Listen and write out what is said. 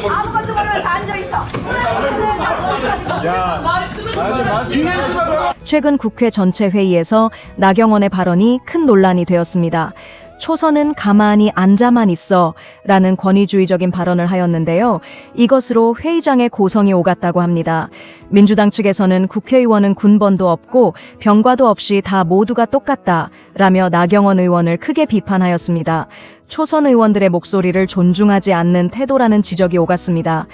아무것도 모르면서 앉아있어. 최근 국회 전체 회의에서 나경원의 발언이 큰 논란이 되었습니다. 초선은 가만히 앉아만 있어 라는 권위주의적인 발언을 하였는데요. 이것으로 회의장에 고성이 오갔다고 합니다. 민주당 측에서는 국회의원은 군번도 없고 병과도 없이 다 모두가 똑같다 라며 나경원 의원을 크게 비판하였습니다. 초선 의원들의 목소리를 존중하지 않는 태도라는 지적이 오갔습니다.